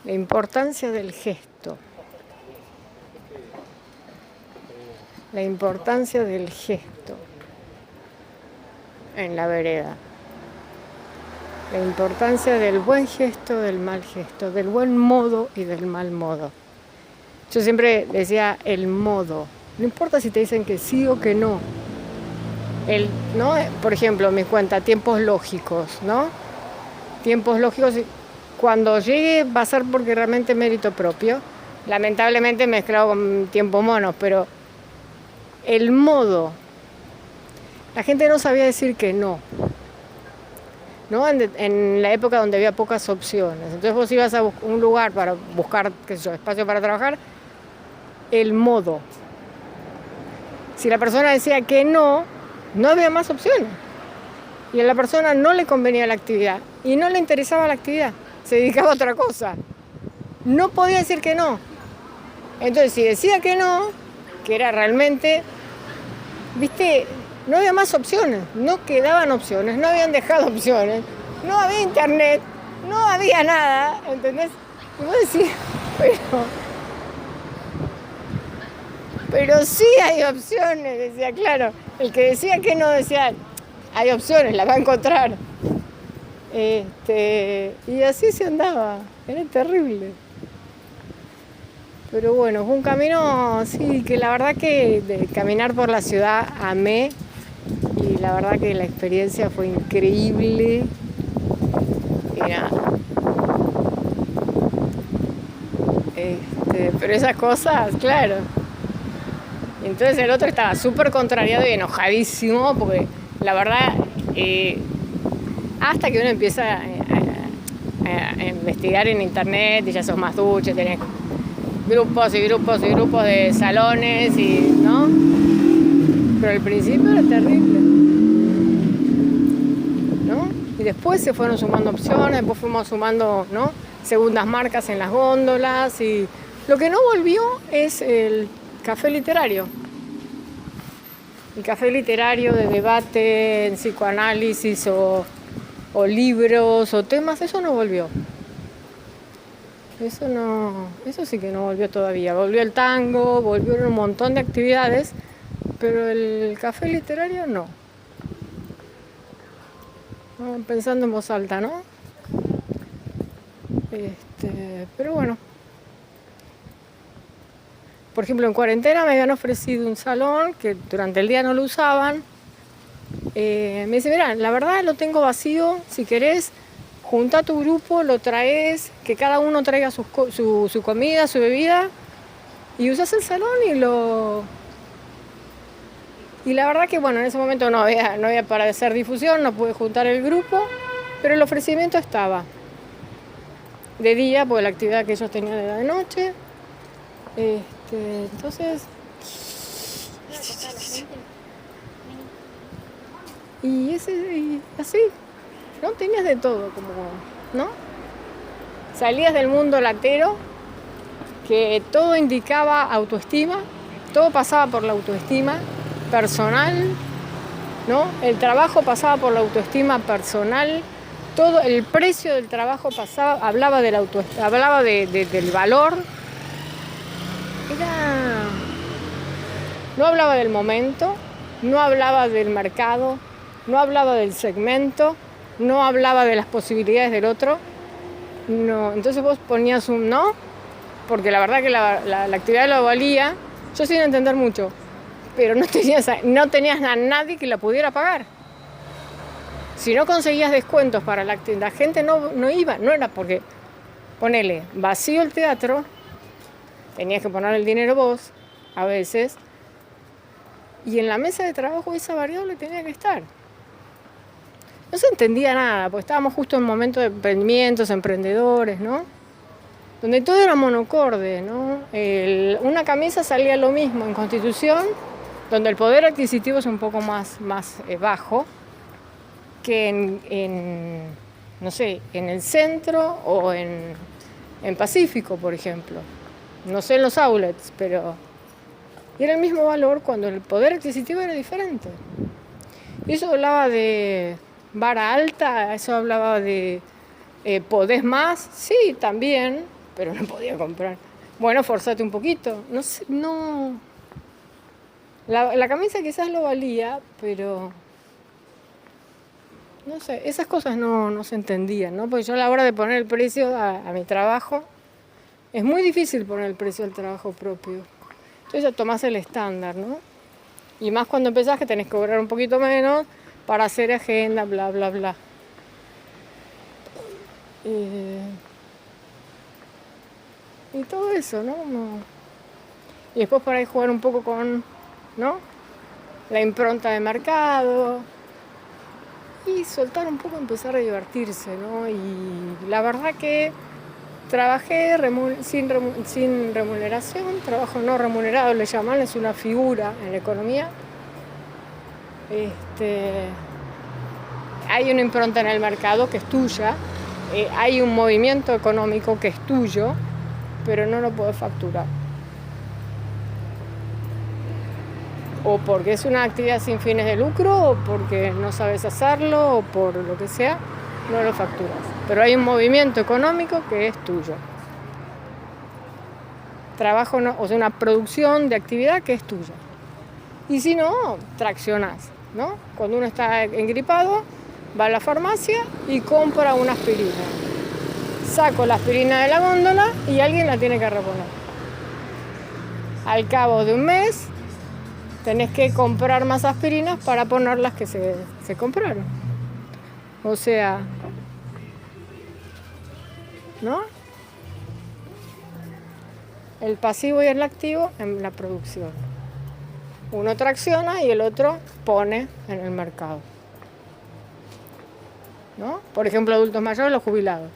La importancia del gesto. La importancia del gesto en la vereda. La importancia del buen gesto, del mal gesto, del buen modo y del mal modo. Yo siempre decía el modo. No importa si te dicen que sí o que no. ¿No? Por ejemplo, me cuenta tiempos lógicos, ¿no? Tiempos lógicos, cuando llegue va a ser porque realmente mérito propio. Lamentablemente mezclado con tiempos monos, pero el modo. La gente no sabía decir que no. ¿No? En la época donde había pocas opciones. Entonces vos ibas a un lugar para buscar, qué sé yo, espacio para trabajar, el modo. Si la persona decía que no, no había más opciones. Y a la persona no le convenía la actividad y no le interesaba la actividad, se dedicaba a otra cosa. No podía decir que no. Entonces, si decía que no, que era realmente, viste, no había más opciones, no quedaban opciones, no habían dejado opciones, no había internet, no había nada, ¿entendés? Y vos decís, pero sí hay opciones, decía, claro. El que decía que no decía, hay opciones, las va a encontrar. Y así se andaba, era terrible. Pero bueno, fue un camino, sí, que la verdad que de caminar por la ciudad amé. Y la verdad que la experiencia fue increíble. Y nada. Pero esas cosas, claro. Y entonces el otro estaba súper contrariado y enojadísimo, porque la verdad, hasta que uno empieza a investigar en internet y ya sos más ducho, tenés grupos y grupos y grupos de salones, ¿no? Pero al principio era terrible, ¿no? Y después se fueron sumando opciones, después fuimos sumando, ¿no?, segundas marcas en las góndolas, y lo que no volvió es el café literario. El café literario de debate en psicoanálisis o libros o temas, eso no volvió. Eso sí que no volvió todavía. Volvió el tango, volvieron un montón de actividades, pero el café literario no. Pensando en voz alta, ¿no? Pero bueno. Por ejemplo, en cuarentena me habían ofrecido un salón que durante el día no lo usaban. Me dice, mirá, la verdad lo tengo vacío, si querés, junta tu grupo, lo traes, que cada uno traiga su comida, su bebida, y usás el salón Y la verdad que, bueno, en ese momento no había para hacer difusión, no pude juntar el grupo, pero el ofrecimiento estaba. De día, porque la actividad que ellos tenían era de noche. Entonces... Y así, ¿no? Tenías de todo, como, ¿no? Salías del mundo latero, que todo indicaba autoestima, todo pasaba por la autoestima personal, ¿no? El trabajo pasaba por la autoestima personal, todo el precio del trabajo hablaba del valor. No hablaba del momento, no hablaba del mercado, no hablaba del segmento, no hablaba de las posibilidades del otro. No, entonces vos ponías un no, porque la verdad que la actividad lo valía, yo sin entender mucho, pero no tenías a nadie que la pudiera pagar. Si no conseguías descuentos para la gente no iba, no era porque, ponele, vacío el teatro, tenías que poner el dinero vos, a veces, y en la mesa de trabajo esa variable tenía que estar. No se entendía nada, porque estábamos justo en momentos de emprendimientos, emprendedores, ¿no? Donde todo era monocorde, ¿no? Una camisa salía lo mismo en Constitución, donde el poder adquisitivo es un poco más bajo, que no sé, en el centro o en Pacífico, por ejemplo. No sé en los outlets, pero era el mismo valor cuando el poder adquisitivo era diferente. Y eso hablaba de vara alta, eso hablaba de ¿podés más? Sí, también, pero no podía comprar. Bueno, forzate un poquito. No sé, no. La camisa quizás lo valía, pero no sé, esas cosas no se entendían, ¿no? Porque yo a la hora de poner el precio a mi trabajo, es muy difícil poner el precio al trabajo propio. Entonces ya tomás el estándar, ¿no? Y más cuando empezás que tenés que cobrar un poquito menos para hacer agenda, bla, bla, bla. Y todo eso, ¿no? Y después por ahí jugar un poco con, ¿no? La impronta de mercado. Y soltar un poco, empezar a divertirse, ¿no? Y la verdad que trabajé sin remuneración, trabajo no remunerado, le llaman, es una figura en la economía. Hay una impronta en el mercado que es tuya, hay un movimiento económico que es tuyo, pero no lo puedes facturar. O porque es una actividad sin fines de lucro, o porque no sabes hacerlo, o por lo que sea, no lo facturas. Pero hay un movimiento económico que es tuyo. Trabajo, o sea, una producción de actividad que es tuya. Y si no, traccionás, ¿no? Cuando uno está engripado, va a la farmacia y compra una aspirina. Saco la aspirina de la góndola y alguien la tiene que reponer. Al cabo de un mes, tenés que comprar más aspirinas para poner las que se compraron. O sea, ¿no? El pasivo y el activo en la producción. Uno tracciona y el otro pone en el mercado, ¿no? Por ejemplo, adultos mayores, los jubilados.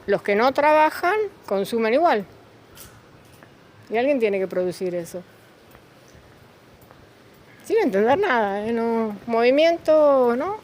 Los que no trabajan consumen igual. Y alguien tiene que producir eso. Sin entender nada, no, movimiento, ¿no?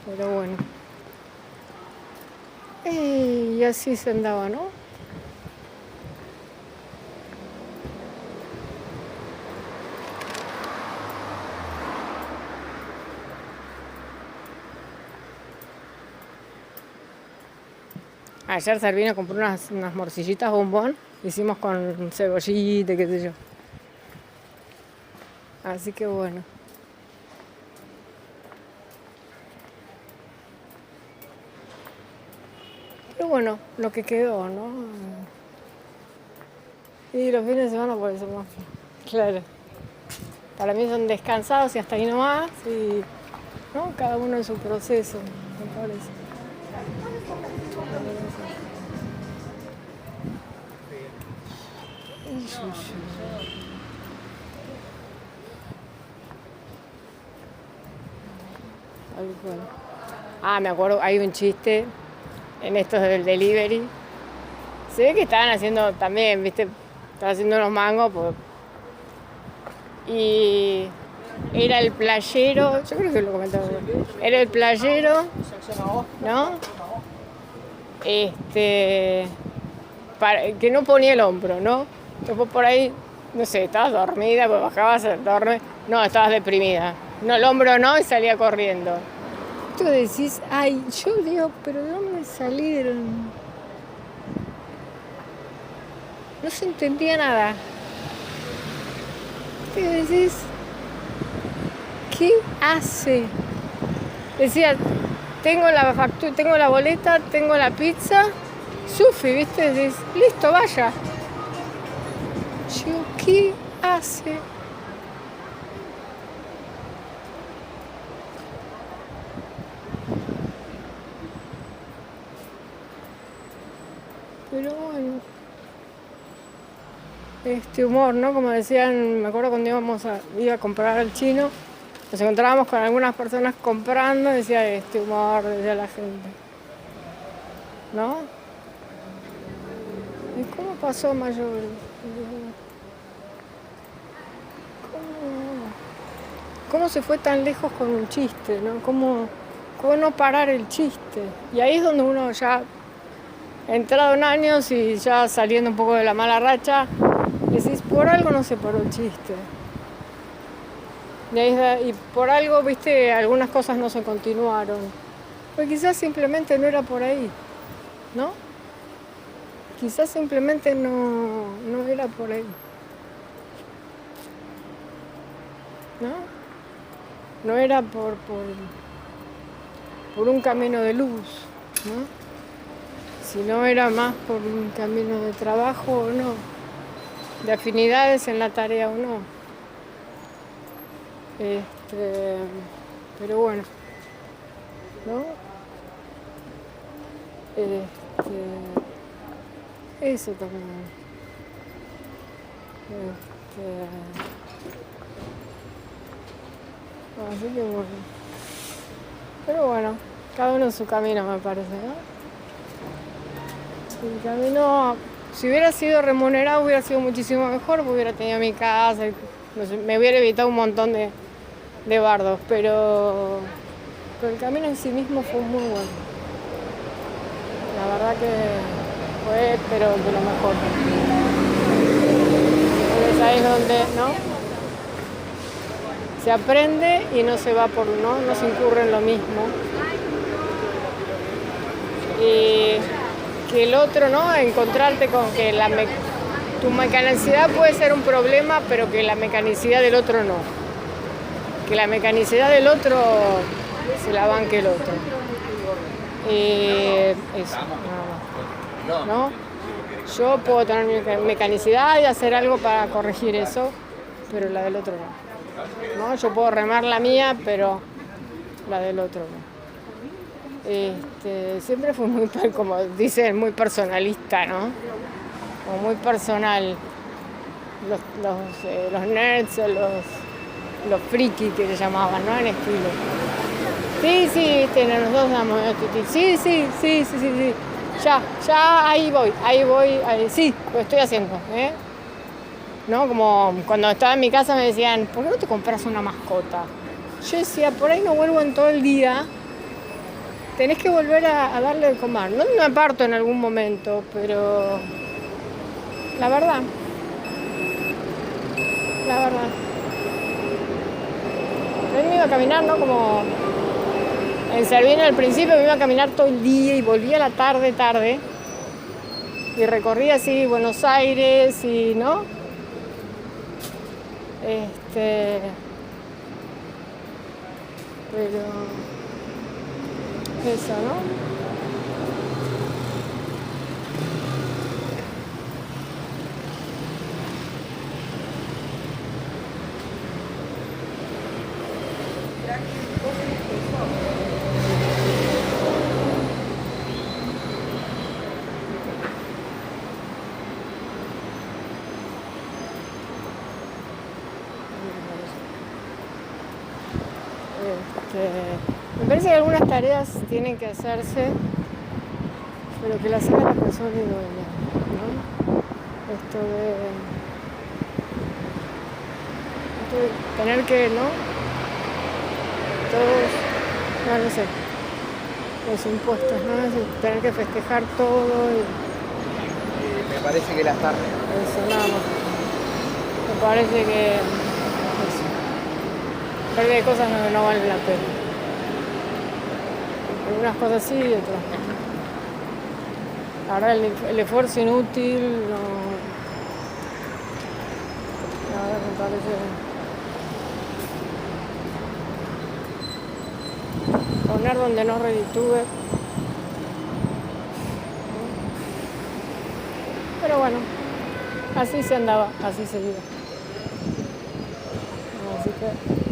Pero bueno. Y así se andaba, ¿no? Ayer Servino compró unas morcillitas bombón, hicimos con cebollita, qué sé yo. Así que bueno. Pero bueno, lo que quedó, ¿no? Y los fines de semana por eso más. Claro. Para mí son descansados y hasta ahí nomás, y ¿no? Cada uno en su proceso, me parece. Me acuerdo, hay un chiste en estos del delivery. Se ve que estaban haciendo también, ¿viste? Estaban haciendo unos mangos. Y era el playero, yo creo que lo comentaba. Era el playero, ¿no? Que no ponía el hombro, ¿no? Entonces por ahí, no sé, estabas dormida, pues bajabas a dormir. No, estabas deprimida. No, el hombro no, y salía corriendo. Tú decís, ay, yo digo, pero ¿de dónde salieron? No se entendía nada. ¿Qué decís? ¿Qué hace? Decía, tengo la factura, tengo la boleta, tengo la pizza, Sufi, ¿viste? Decís, listo, vaya. Yo, ¿qué hace? Pero bueno, este humor, ¿no? Como decían, me acuerdo cuando iba a comprar al chino, nos encontrábamos con algunas personas comprando, decía este humor, decía la gente, ¿no? ¿Y cómo pasó mayor? ¿Cómo se fue tan lejos con un chiste, ¿no? ¿Cómo no parar el chiste? Y ahí es donde uno ya, entrado en años y ya saliendo un poco de la mala racha, decís, por algo no se paró el chiste. Y por algo, viste, algunas cosas no se continuaron. Pues quizás simplemente no era por ahí, ¿no? Quizás simplemente no era por ahí, ¿no? No era por un camino de luz, ¿no? Si no era más por un camino de trabajo o no, de afinidades en la tarea o no. Pero bueno, ¿no? Eso también. Así que bueno. Pero bueno, cada uno en su camino me parece, ¿no? El camino, si hubiera sido remunerado hubiera sido muchísimo mejor, hubiera tenido mi casa, no sé, me hubiera evitado un montón de bardos, pero el camino en sí mismo fue muy bueno. La verdad que fue, pero de lo mejor. Entonces ahí es donde, ¿no? Se aprende y no se va no se incurre en lo mismo. Y que el otro, ¿no? Encontrarte con que tu mecanicidad puede ser un problema, pero que la mecanicidad del otro no. Que la mecanicidad del otro se la banque el otro. Eso, nada más. ¿No? Yo puedo tener mi mecanicidad y hacer algo para corregir eso, pero la del otro no. Yo puedo remar la mía, pero la del otro no. Siempre fue muy, como dicen, muy personalista, ¿no? Como muy personal. Los nerds o los frikis que se llamaban, ¿no? En estilo. Sí, nosotros damos sí. Ya, ahí voy, sí, lo estoy haciendo, ¿eh? ¿No? Como cuando estaba en mi casa me decían, ¿por qué no te compras una mascota? Yo decía, por ahí no vuelvo en todo el día, tenés que volver a darle de comer. No me aparto en algún momento, pero la verdad. Él me iba a caminar, ¿no? Como en Servino al principio me iba a caminar todo el día y volvía a la tarde. Y recorría así Buenos Aires y, ¿no? Pero eso, ¿no? Me parece que algunas tareas tienen que hacerse, pero que las haga la persona idónea, ¿no? Esto de tener que, ¿no? Todos, no sé, los impuestos, ¿no? Tener que festejar todo y me parece que las tardes. eso, nada más. Me parece que hay cosas que no valen la pena. Algunas cosas sí y otras no. Ahora el esfuerzo inútil no. Ahora me parece poner donde no reditúe. Pero bueno, así se andaba, así se iba. Así que